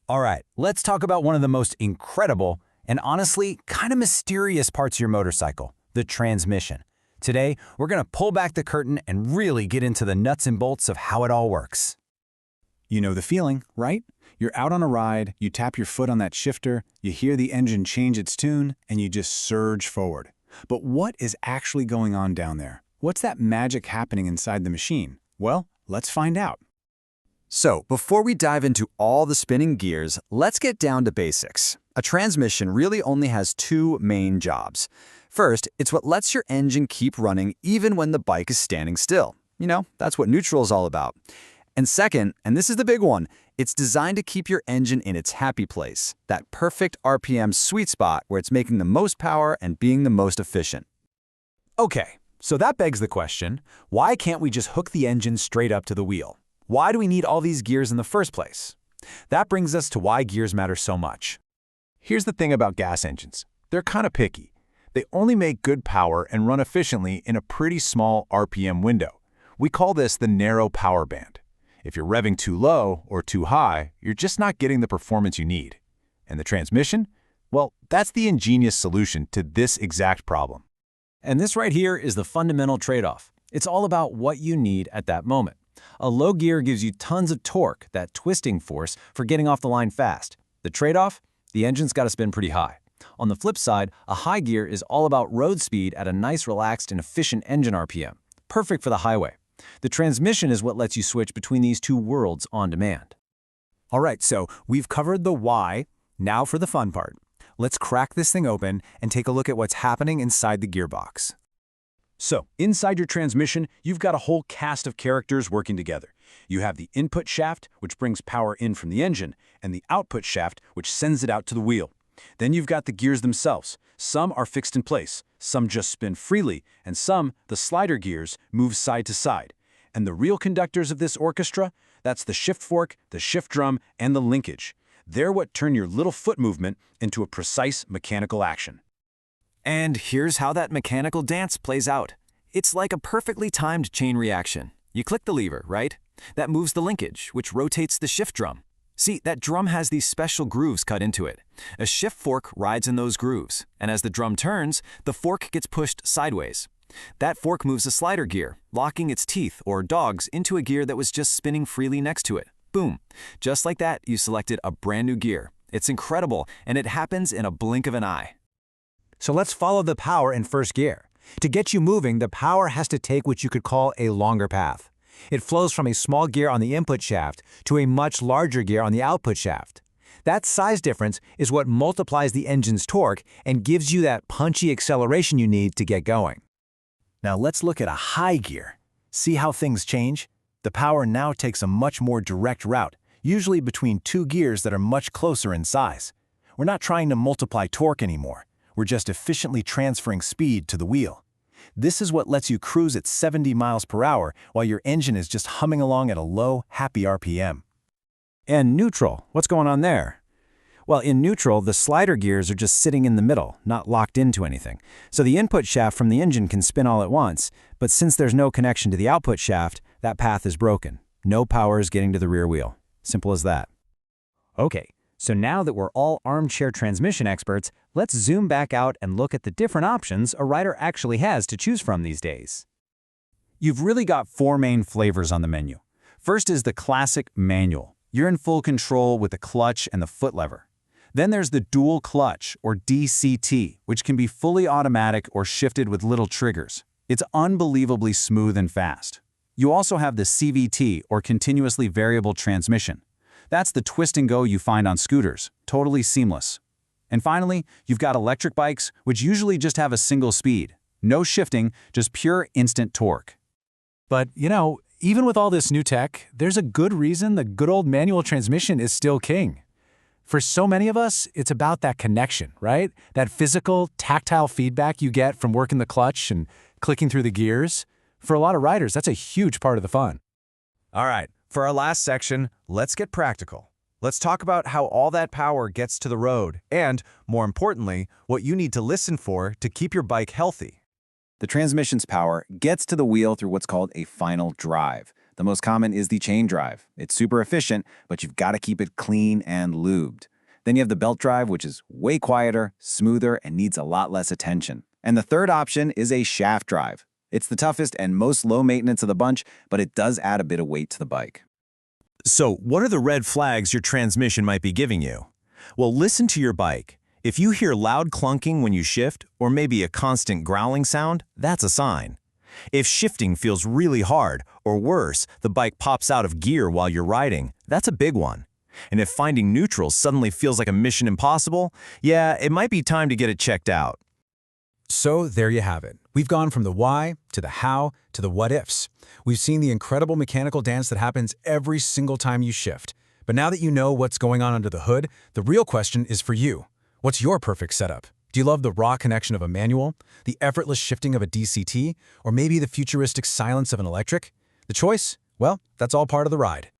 All right, let's talk about one of the most incredible and honestly kind of mysterious parts of your motorcycle, the transmission. Today, we're going to pull back the curtain and really get into the nuts and bolts of how it all works. You know the feeling, right? You're out on a ride, you tap your foot on that shifter, you hear the engine change its tune, and you just surge forward. But what is actually going on down there? What's that magic happening inside the machine? Well, let's find out. So, before we dive into all the spinning gears, let's get down to basics. A transmission really only has two main jobs. First, it's what lets your engine keep running even when the bike is standing still. You know, that's what neutral is all about. And second, and this is the big one, it's designed to keep your engine in its happy place, that perfect RPM sweet spot where it's making the most power and being the most efficient. Okay, so that begs the question, why can't we just hook the engine straight up to the wheel? Why do we need all these gears in the first place? That brings us to why gears matter so much. Here's the thing about gas engines. They're kind of picky. They only make good power and run efficiently in a pretty small RPM window. We call this the narrow power band. If you're revving too low or too high, you're just not getting the performance you need. And the transmission? Well, that's the ingenious solution to this exact problem. And this right here is the fundamental trade-off. It's all about what you need at that moment. A low gear gives you tons of torque, that twisting force, for getting off the line fast. The trade-off? The engine's got to spin pretty high. On the flip side, a high gear is all about road speed at a nice, relaxed, and efficient engine RPM. Perfect for the highway. The transmission is what lets you switch between these two worlds on demand. All right, so we've covered the why. Now for the fun part. Let's crack this thing open and take a look at what's happening inside the gearbox. So, inside your transmission, you've got a whole cast of characters working together. You have the input shaft, which brings power in from the engine, and the output shaft, which sends it out to the wheel. Then you've got the gears themselves. Some are fixed in place, some just spin freely, and some, the slider gears, move side to side. And the real conductors of this orchestra? That's the shift fork, the shift drum, and the linkage. They're what turn your little foot movement into a precise mechanical action. And here's how that mechanical dance plays out. It's like a perfectly timed chain reaction. You click the lever, right? That moves the linkage, which rotates the shift drum. See, that drum has these special grooves cut into it. A shift fork rides in those grooves, and as the drum turns, the fork gets pushed sideways. That fork moves a slider gear, locking its teeth, or dogs, into a gear that was just spinning freely next to it. Boom. Just like that, you selected a brand new gear. It's incredible, and it happens in a blink of an eye. So let's follow the power in first gear. To get you moving, the power has to take what you could call a longer path. It flows from a small gear on the input shaft to a much larger gear on the output shaft. That size difference is what multiplies the engine's torque and gives you that punchy acceleration you need to get going. Now let's look at a high gear. See how things change? The power now takes a much more direct route, usually between two gears that are much closer in size. We're not trying to multiply torque anymore. We're just efficiently transferring speed to the wheel. This is what lets you cruise at 70 miles per hour while your engine is just humming along at a low, happy RPM. And neutral, what's going on there? Well, in neutral, the slider gears are just sitting in the middle, not locked into anything. So the input shaft from the engine can spin all at once, but since there's no connection to the output shaft, that path is broken. No power is getting to the rear wheel. Simple as that. Okay, so now that we're all armchair transmission experts, let's zoom back out and look at the different options a rider actually has to choose from these days. You've really got four main flavors on the menu. First is the classic manual. You're in full control with the clutch and the foot lever. Then there's the dual clutch, or DCT, which can be fully automatic or shifted with little triggers. It's unbelievably smooth and fast. You also have the CVT, or continuously variable transmission. That's the twist and go you find on scooters, totally seamless. And finally, you've got electric bikes, which usually just have a single speed. No shifting, just pure instant torque. But, you know, even with all this new tech, there's a good reason the good old manual transmission is still king. For so many of us, it's about that connection, right? That physical, tactile feedback you get from working the clutch and clicking through the gears. For a lot of riders, that's a huge part of the fun. All right, for our last section, let's get practical. Let's talk about how all that power gets to the road and, more importantly, what you need to listen for to keep your bike healthy. The transmission's power gets to the wheel through what's called a final drive. The most common is the chain drive. It's super efficient, but you've got to keep it clean and lubed. Then you have the belt drive, which is way quieter, smoother, and needs a lot less attention. And the third option is a shaft drive. It's the toughest and most low maintenance of the bunch, but it does add a bit of weight to the bike. So, what are the red flags your transmission might be giving you? Well, listen to your bike. If you hear loud clunking when you shift, or maybe a constant growling sound, that's a sign. If shifting feels really hard, or worse, the bike pops out of gear while you're riding, that's a big one. And if finding neutral suddenly feels like a mission impossible, yeah, it might be time to get it checked out. So there you have it. We've gone from the why to the how to the what ifs. We've seen the incredible mechanical dance that happens every single time you shift. But now that you know what's going on under the hood, the real question is for you. What's your perfect setup? Do you love the raw connection of a manual, the effortless shifting of a DCT, or maybe the futuristic silence of an electric? The choice? Well, that's all part of the ride.